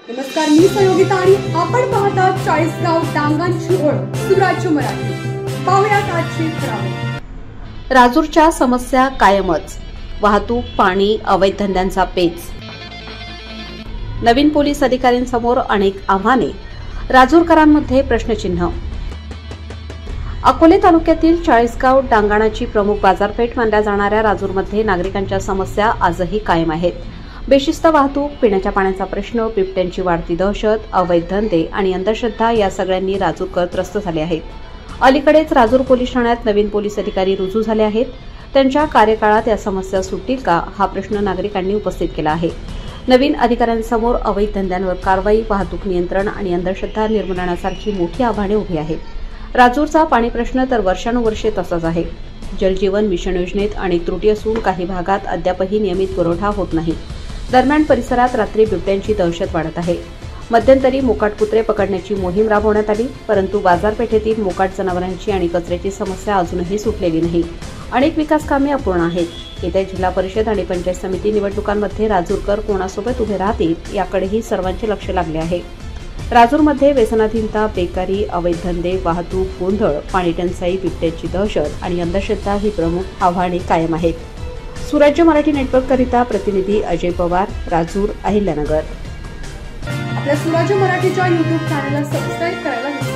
नमस्कार, मी सहयोगिता आणि आपण पाहता 40 गाव डांगांची ओळख सुराज्य मराठी। पाहुयात आजची खबरं। राजूरच्या समस्या कायमच, वाहतूक, पाणी, अवैध धंद्यांचा पेच। नवीन पोलीस अधिकाऱ्यांसमोर अनेक आव्हाने, राजूरकरांमध्ये प्रश्नचिन्ह। अकोले तालुक्यातील 40 गाव डांगाणाची प्रमुख बाजारपेठ मानल्या जाणाऱ्या राजूरमध्ये नागरिकांच्या समस्या आजही कायम आहेत। बेशिस्त वाहतूक, पिण्याच्या पाण्याचा प्रश्न, बिबट्यांची वाढती दहशत, अवैध धंदे आणि अंधश्रद्धा या सगळ्यांनी राजूरकर त्रस्त झाले आहेत। अलीकडेच राजूर पोलीस ठाण्यात नवीन पोलीस अधिकारी रुजू झाले आहेत। त्यांच्या कार्यकाळात या समस्या सुटतील का, हा प्रश्न नागरिकांनी उपस्थित केला आहे। नवीन अधिकाऱ्यांसमोर अवैध धंद्यांवर कारवाई, वाहतूक नियंत्रण आणि अंधश्रद्धा निर्मूलनासारखी मोठी आव्हाने उभी आहेत। राजूरचा पाणी प्रश्न तर वर्षानुवर्षे तसाच आहे। जलजीवन मिशन योजनेत अनेक त्रुटी असून काही भागात अद्यापही नियमित पुरवठा होत नाही। दरम्यान परिसरात रात्री बिबट्यांची दहशत वाढत आहे। मध्यंतरी मोकाट कुत्रे पकडण्याची मोहीम राबवण्यात आली, परंतु बाजारपेठेतील मोकाट जनावरांची आणि कचऱ्याची समस्या अजूनही सुटलेली नाही। अनेक विकास कामे अपूर्ण आहेत। येत्या जिल्हा परिषद आणि पंचायत समिती निवडणुकांमध्ये राजूरकर कोणासोबत उभे राहतील याकडेही सर्वांचे लक्ष लागले आहे। राजूरमध्ये व्यसनाधीनता, बेकारी, अवैध धंदे, वाहतूक, गोंधळ, पाणी टंचाई, बिबट्याची दहशत आणि अंधश्रद्धा ही प्रमुख आव्हाने कायम आहेत। सुराज्य मराठी नेटवर्क करिता प्रतिनिधी अजय पवार, राजूर, अहिल्यानगर। आपल्या सुराज्य मराठीच्या YouTube चॅनलला सबस्क्राइब करायला विसरू नका।